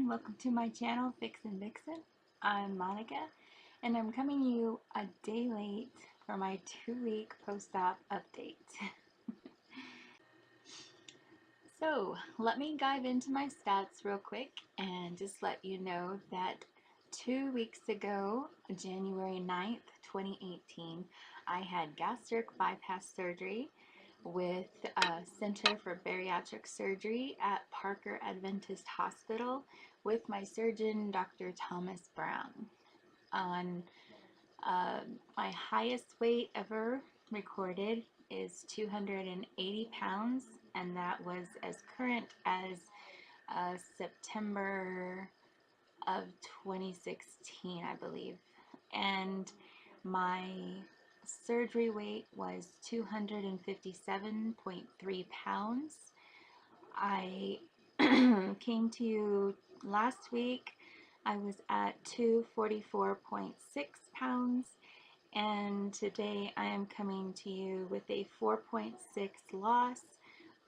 everyone, welcome to my channel, Fix and Vixen. I'm Monica, and I'm coming to you a day late for my 2-week post-op update. So, let me dive into my stats real quick and just let you know that 2 weeks ago, January 9th, 2018, I had gastric bypass surgery with Center for Bariatric Surgery at Parker Adventist Hospital with my surgeon, Dr. Thomas Brown. On my highest weight ever recorded is 280 pounds, and that was as current as September of 2016, I believe. And my surgery weight was 257.3 pounds. I came to you last week. I was at 244.6 pounds, and today I am coming to you with a 4.6 loss,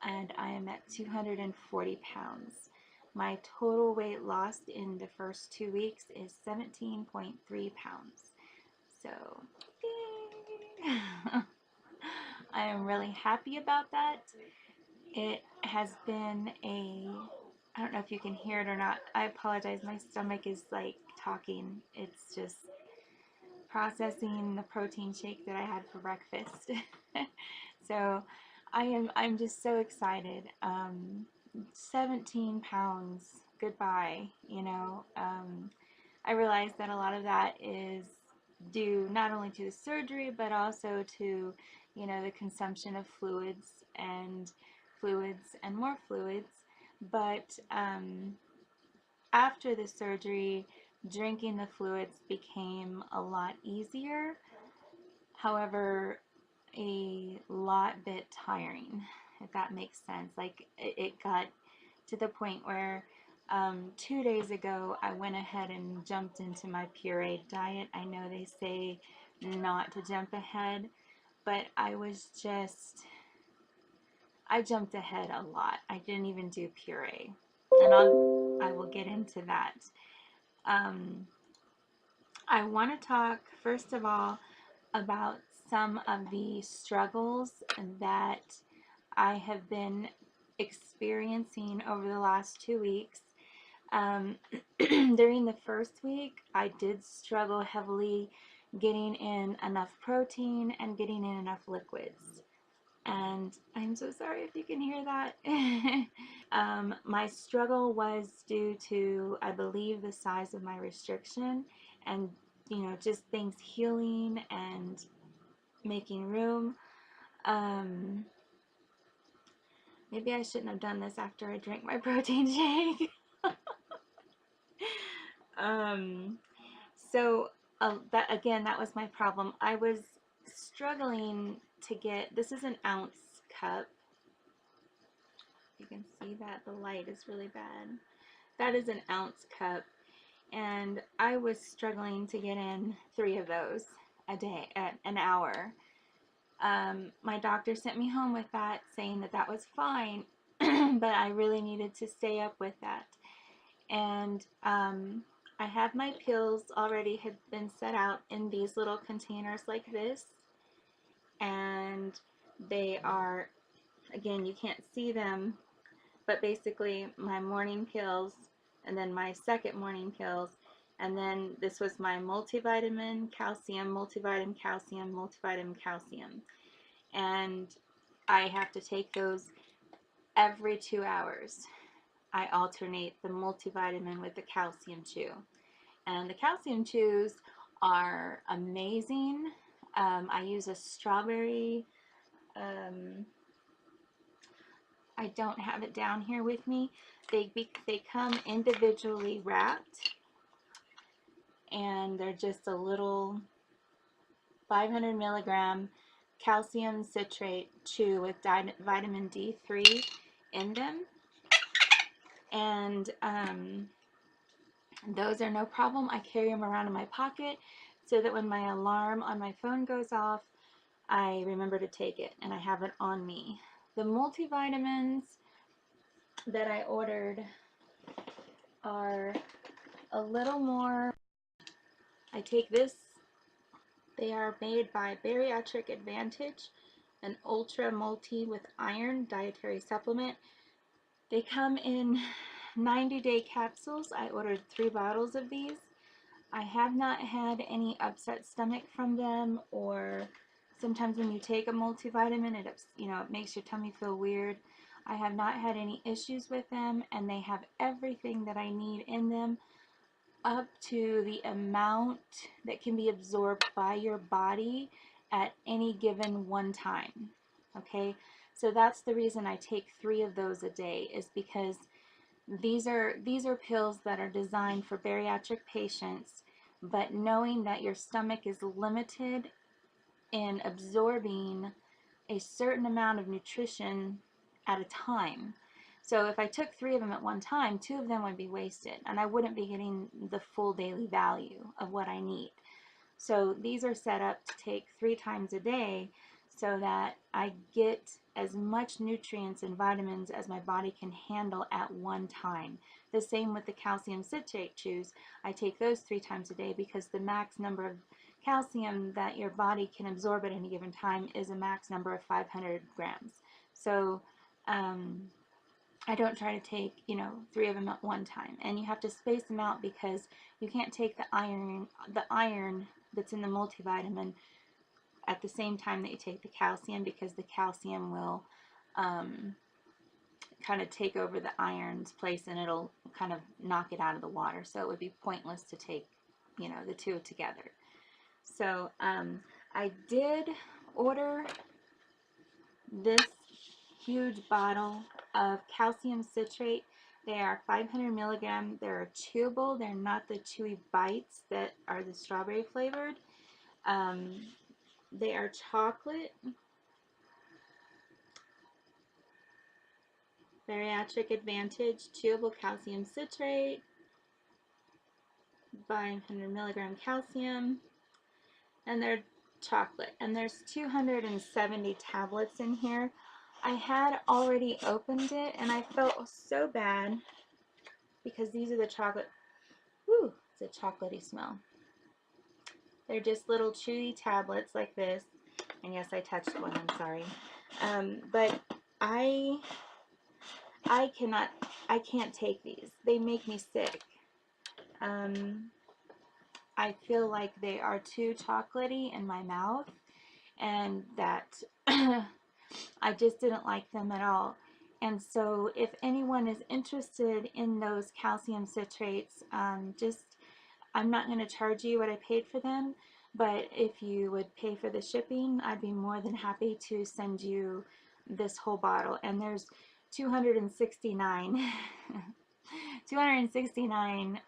and I am at 240 pounds. My total weight lost in the first 2 weeks is 17.3 pounds. So, yay! I am really happy about that. It has been I don't know if you can hear it or not. I apologize. My stomach is like talking. It's just processing the protein shake that I had for breakfast. So I'm just so excited. 17 pounds, goodbye, you know. I realize that a lot of that is due not only to the surgery, but also to, you know, the consumption of fluids and more fluids. But after the surgery, drinking the fluids became a lot easier. However, a bit tiring, if that makes sense. Like it got to the point where 2 days ago I went ahead and jumped into my pureed diet. I know they say not to jump ahead, but I jumped ahead a lot. I didn't even do puree, and I will get into that. I want to talk first of all about some of the struggles that I have been experiencing over the last 2 weeks. During the first week, I did struggle heavily getting in enough protein and getting in enough liquids. And I'm so sorry if you can hear that. My struggle was due to, I believe, the size of my restriction and, you know, just things healing and making room. Maybe I shouldn't have done this after I drank my protein shake. So that was my problem. I was struggling to get, this is an ounce cup. You can see that the light is really bad. That is an ounce cup, and I was struggling to get in 3 of those a day at an hour. My doctor sent me home with that, saying that was fine, but I really needed to stay up with that. And I have my pills already had been set out in these little containers like this, and they are, again, you can't see them, but basically my morning pills, and then my second morning pills, and then this was my multivitamin, calcium, multivitamin, calcium, multivitamin, calcium. And I have to take those every 2 hours. I alternate the multivitamin with the calcium chew. And the calcium chews are amazing. I use a strawberry, I don't have it down here with me. They come individually wrapped, and they're just a little 500 milligram calcium citrate chew with vitamin D3 in them. And those are no problem. I carry them around in my pocket so that when my alarm on my phone goes off, I remember to take it, and I have it on me. The multivitamins that I ordered are a little more, I take this, they are made by Bariatric Advantage, an ultra multi with iron dietary supplement. They come in 90-day capsules. I ordered 3 bottles of these. I have not had any upset stomach from them, or sometimes when you take a multivitamin, it makes your tummy feel weird. I have not had any issues with them, and they have everything that I need in them, up to the amount that can be absorbed by your body at any given one time. Okay, so that's the reason I take 3 of those a day, is because these are pills that are designed for bariatric patients, but knowing that your stomach is limited in absorbing a certain amount of nutrition at a time. So if I took 3 of them at one time, 2 of them would be wasted, and I wouldn't be getting the full daily value of what I need. So these are set up to take 3 times a day so that I get as much nutrients and vitamins as my body can handle at one time. The same with the calcium citrate chews. I take those 3 times a day because the max number of calcium that your body can absorb at any given time is a max number of 500 grams. So I don't try to take, 3 of them at one time. And you have to space them out because you can't take the iron that's in the multivitamin at the same time that you take the calcium, because the calcium will kind of take over the iron's place and it'll kind of knock it out of the water. So it would be pointless to take, the 2 together. So I did order this huge bottle of calcium citrate. They are 500 milligram. They're chewable. They're not the chewy bites that are the strawberry flavored. They are chocolate. Bariatric Advantage chewable calcium citrate. 500 milligram calcium. And they're chocolate. And there's 270 tablets in here. I had already opened it and I felt so bad because these are the chocolate. Whew, it's a chocolatey smell. They're just little chewy tablets like this. And yes, I touched one, I'm sorry. But I can't take these. They make me sick. I feel like they are too chocolatey in my mouth, and that I just didn't like them at all. And so if anyone is interested in those calcium citrates, I'm not going to charge you what I paid for them, but if you would pay for the shipping, I'd be more than happy to send you this whole bottle. And there's 269 269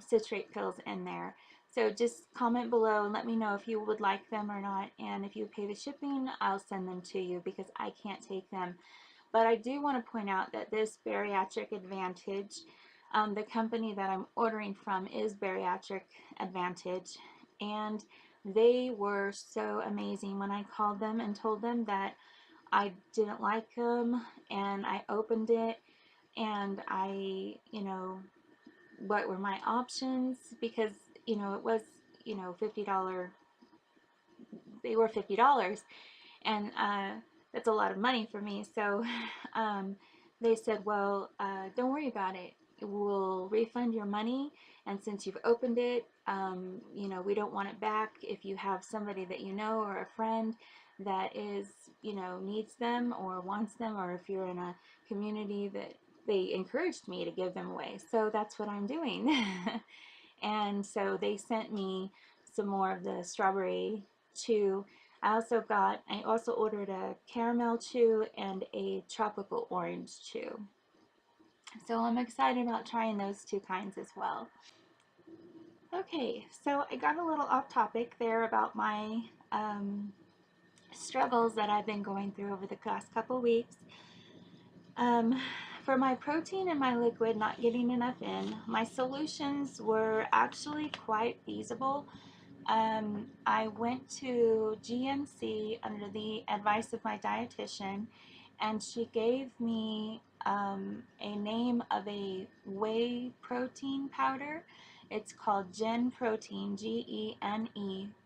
citrate pills in there. So just comment below and let me know if you would like them or not, and if you pay the shipping, I'll send them to you because I can't take them. But I do want to point out that this Bariatric Advantage, the company that I'm ordering from is Bariatric Advantage, and they were so amazing. When I called them and told them that I didn't like them, and I opened it, and I, what were my options, because, it was, $50, they were $50, and that's a lot of money for me. So they said, well, don't worry about it. We'll refund your money, and since you've opened it, we don't want it back. If you have somebody that you know or a friend that is, needs them or wants them, or if you're in a community that they encouraged me to give them away. So that's what I'm doing. And so they sent me some more of the strawberry chew. I also ordered a caramel chew and a tropical orange chew. So I'm excited about trying those 2 kinds as well. Okay, so I got a little off topic there about my struggles that I've been going through over the last couple weeks. For my protein and my liquid not getting enough in, my solutions were actually quite feasible. I went to GNC under the advice of my dietitian, and she gave me a name of a whey protein powder. It's called Gen Protein, Gene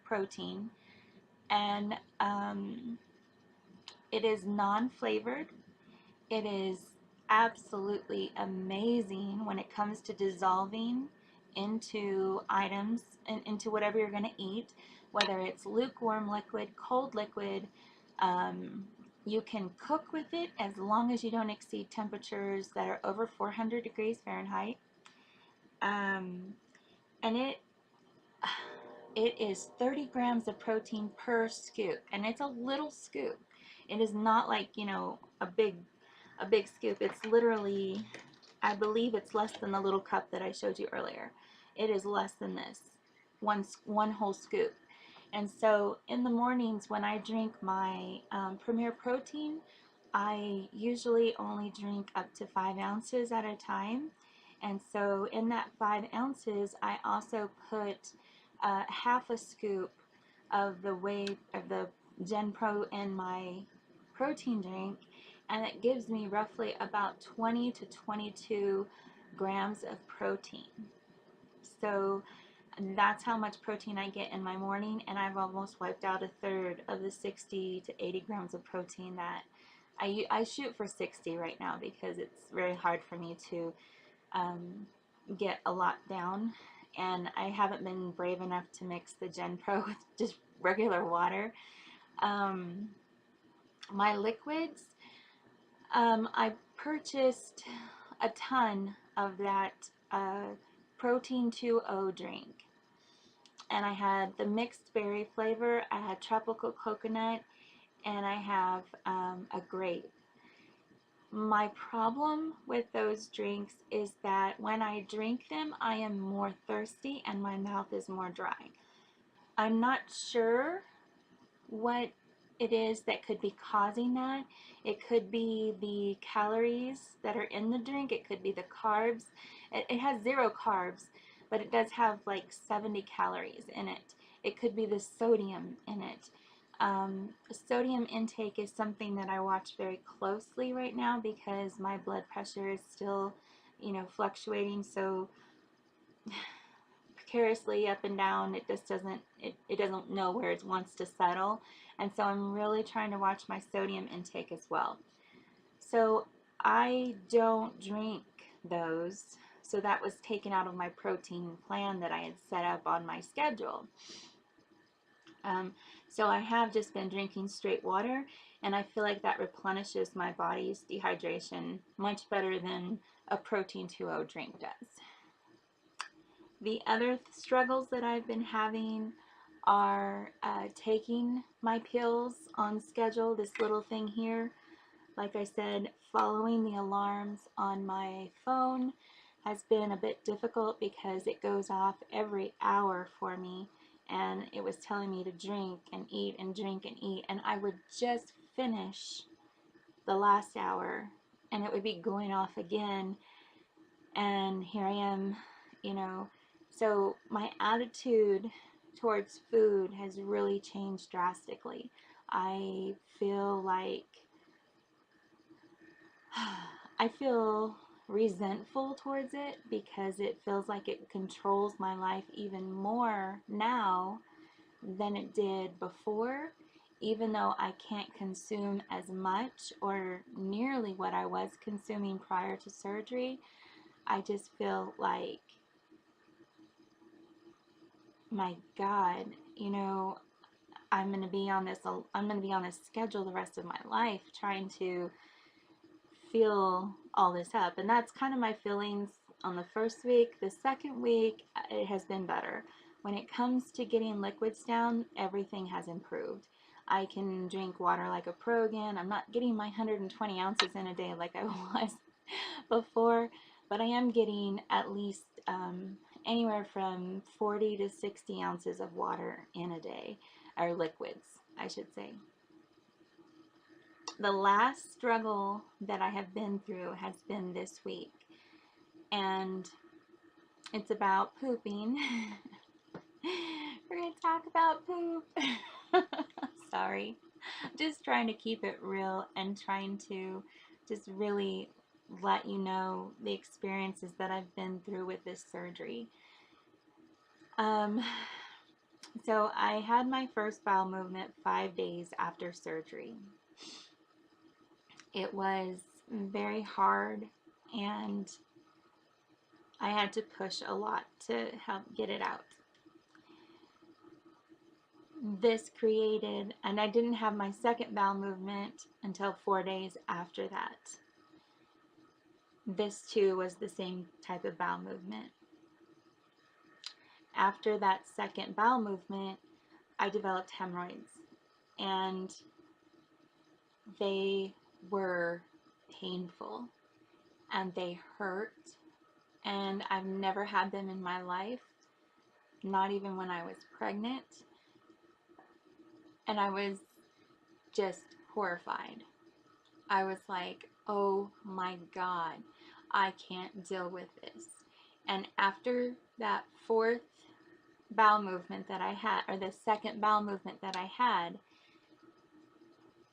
protein, and it is non-flavored. It is absolutely amazing when it comes to dissolving into items and into whatever you're going to eat, whether it's lukewarm liquid, cold liquid. Um, you can cook with it as long as you don't exceed temperatures that are over 400 degrees Fahrenheit. Um, and it is 30 grams of protein per scoop, and it's a little scoop. It is not like, you know, a big scoop. It's literally, I believe it's less than the little cup that I showed you earlier. It is less than this, one whole scoop. And so in the mornings when I drink my Premier Protein, I usually only drink up to 5 ounces at a time. And so in that 5 ounces, I also put half a scoop of the Gen Pro in my protein drink, and it gives me roughly about 20 to 22 grams of protein. So that's how much protein I get in my morning, and I've almost wiped out a third of the 60 to 80 grams of protein that I shoot for 60 right now because it's very hard for me to get a lot down, and I haven't been brave enough to mix the Gen Pro with just regular water. Um, my liquids, I purchased a ton of that Protein 2.0 drink, and I had the mixed berry flavor, I had tropical coconut, and I have a grape. My problem with those drinks is that when I drink them, I am more thirsty and my mouth is more dry. I'm not sure what it is that could be causing that. It could be the calories that are in the drink. It could be the carbs. It has 0 carbs, but it does have like 70 calories in it. It could be the sodium in it. Sodium intake is something that I watch very closely right now because my blood pressure is still, you know, fluctuating so precariously up and down. It just it doesn't know where it wants to settle, and so I'm really trying to watch my sodium intake as well. So I don't drink those, so that was taken out of my protein plan that I had set up on my schedule. So I have just been drinking straight water, and I feel like that replenishes my body's dehydration much better than a Protein 2.0 drink does. The other struggles that I've been having are taking my pills on schedule, this little thing here. Like I said, following the alarms on my phone has been a bit difficult because it goes off every hour for me, and it was telling me to drink and eat and drink and eat, and I would just finish the last hour and it would be going off again, and here I am, you know. So my attitude towards food has really changed drastically. I feel like I feel resentful towards it because it feels like it controls my life even more now than it did before, even though I can't consume as much or nearly what I was consuming prior to surgery. I just feel like, my God, you know, I'm going to be on this schedule the rest of my life trying to feel all this up. And that's kind of my feelings on the first week. The second week, it has been better. When it comes to getting liquids down, everything has improved. I can drink water like a pro again. I'm not getting my 120 ounces in a day like I was before, but I am getting at least anywhere from 40 to 60 ounces of water in a day, or liquids, I should say. The last struggle that I have been through has been this week, and it's about pooping. We're going to talk about poop. Sorry. Just trying to keep it real and trying to just really let you know the experiences that I've been through with this surgery. Um, so I had my first bowel movement 5 days after surgery. It was very hard, and I had to push a lot to help get it out. This created, and I didn't have my second bowel movement until 4 days after that. This too was the same type of bowel movement. After that second bowel movement, I developed hemorrhoids, and they were painful and they hurt, and I've never had them in my life, not even when I was pregnant, and I was just horrified. I was like, oh my God, I can't deal with this. And after that fourth bowel movement that I had, or the second bowel movement that I had,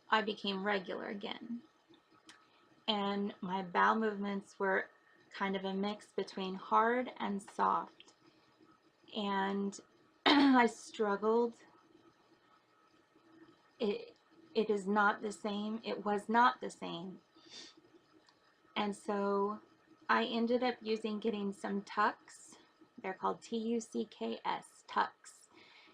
I became regular again. And my bowel movements were kind of a mix between hard and soft. And I struggled. It is not the same. It was not the same. And so I ended up getting some tucks. They're called Tucks, tucks.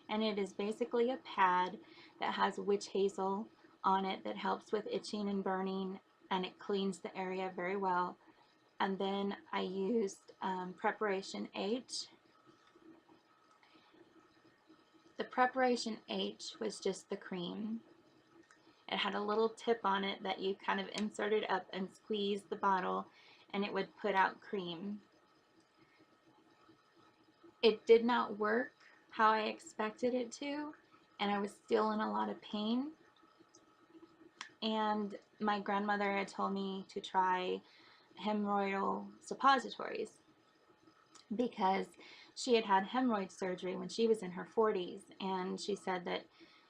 And it is basically a pad that has witch hazel on it that helps with itching and burning, and it cleans the area very well. And then I used Preparation H. The Preparation H was just the cream. It had a little tip on it that you kind of inserted up and squeezed the bottle, and it would put out cream. It did not work how I expected it to, and I was still in a lot of pain. And my grandmother had told me to try hemorrhoidal suppositories because she had had hemorrhoid surgery when she was in her 40s, and she said that,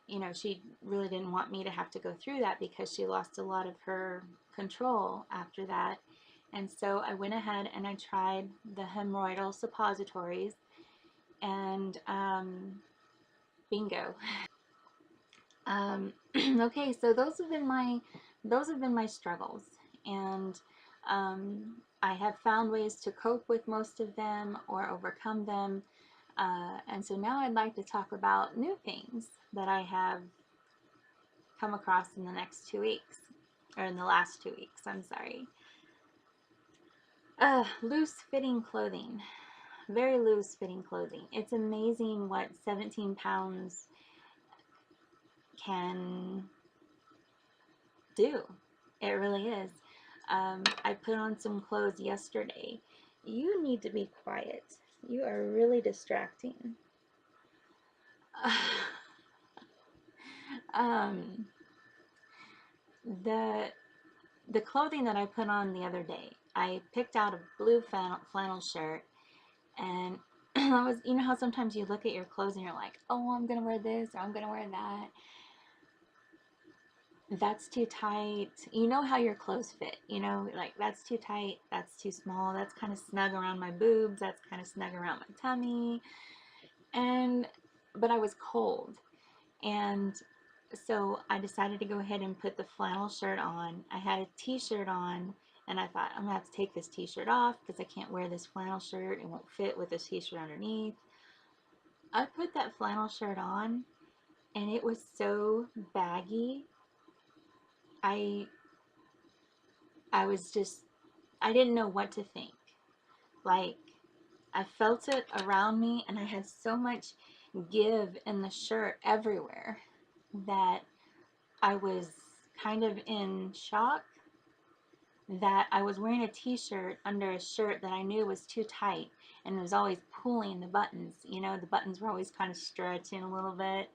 you know, she really didn't want me to have to go through that because she lost a lot of her control after that. And so I went ahead and I tried the hemorrhoidal suppositories, and bingo. Okay, so those have been my struggles, and I have found ways to cope with most of them or overcome them. And so now I'd like to talk about new things that I have come across in the next 2 weeks, or in the last 2 weeks, I'm sorry. Loose fitting clothing, very loose fitting clothing. It's amazing what 17 pounds can do. It really is. I put on some clothes yesterday. You need to be quiet. You are really distracting. um, the clothing that I put on the other day, I picked out a blue flannel shirt, and I was, you know how sometimes you look at your clothes and you're like, oh, I'm gonna wear this or I'm gonna wear that. That's too tight. You know how your clothes fit, you know, like that's too tight, that's too small, that's kind of snug around my boobs, that's kind of snug around my tummy. But I was cold, and so I decided to go ahead and put the flannel shirt on. I had a t-shirt on, and I thought I'm gonna have to take this t-shirt off because I can't wear this flannel shirt, it won't fit with this t-shirt underneath. I put that flannel shirt on, and it was so baggy. I was just, I didn't know what to think. Like, I felt it around me, and I had so much give in the shirt everywhere that I was kind of in shock that I was wearing a t-shirt under a shirt that I knew was too tight, and it was always pulling the buttons. You know, the buttons were always kind of stretching a little bit.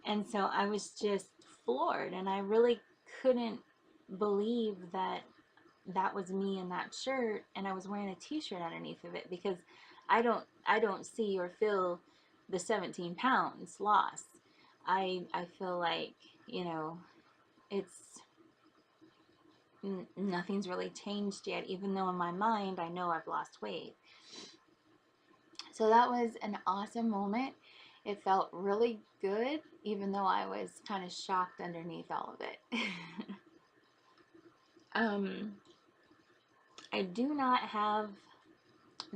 And so I was just floored, and I really couldn't believe that that was me in that shirt, and I was wearing a t-shirt underneath of it, because I don't see or feel the 17 pounds loss. I feel like you know, it's nothing's really changed yet, even though in my mind I know I've lost weight. So that was an awesome moment. It felt really good, even though I was kind of shocked underneath all of it. I do not have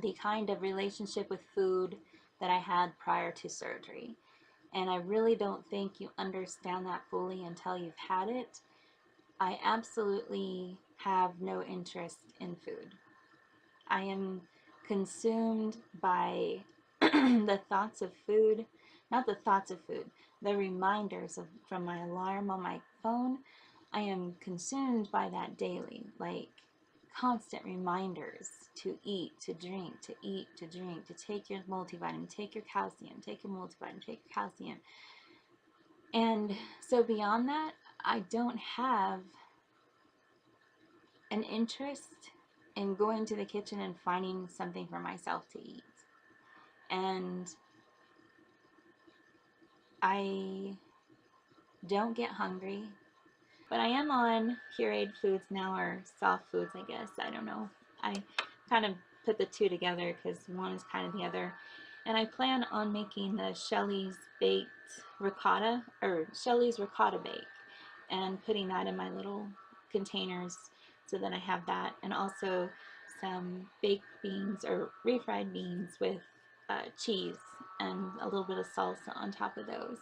the kind of relationship with food that I had prior to surgery. And I really don't think you understand that fully until you've had it. I absolutely have no interest in food. I am consumed by the thoughts of food, not the thoughts of food, the reminders from my alarm on my phone. I am consumed by that daily, like constant reminders to eat, to drink, to eat, to drink, to take your multivitamin, take your calcium, take your multivitamin, take your calcium. And so beyond that, I don't have an interest in going to the kitchen and finding something for myself to eat. And I don't get hungry, but I am on pureed foods now, or soft foods, I guess. I don't know. I kind of put the two together because one is kind of the other. And I plan on making the Shelley's baked ricotta, or Shelley's ricotta bake, and putting that in my little containers so that I have that, and also some baked beans or refried beans with cheese and a little bit of salsa on top of those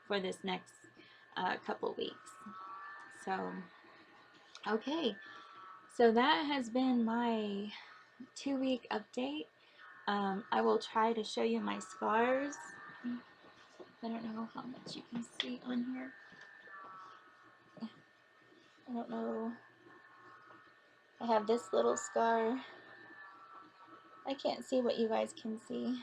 for this next couple weeks. So, okay, so that has been my 2-week update. I will try to show you my scars. I don't know how much you can see on here. I don't know. I have this little scar. I can't see what you guys can see.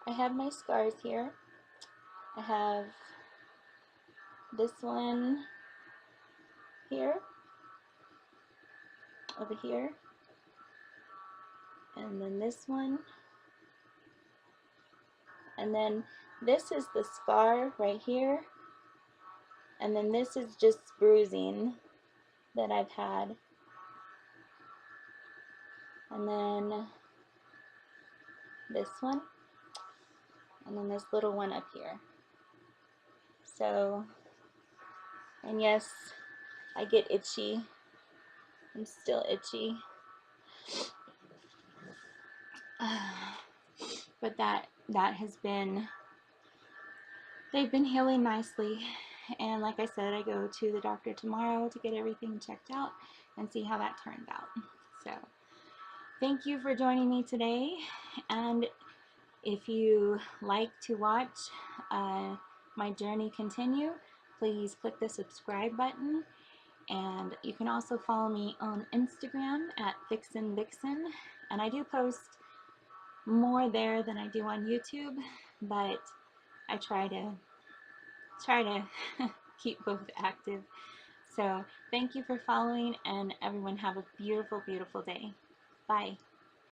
I have my scars here. I have this one here, over here, and then this one, and then this is the scar right here, and then this is just bruising that I've had, and then this one, and then this little one up here. So, and yes, I get itchy. I'm still itchy. But that has been, they've been healing nicely. And like I said, I go to the doctor tomorrow to get everything checked out and see how that turns out. So thank you for joining me today. And if you like to watch my journey continue, please click the subscribe button. And you can also follow me on Instagram at FixinVixen. And I do post more there than I do on YouTube, but I try to keep both active. So thank you for following, and everyone have a beautiful, beautiful day. Bye.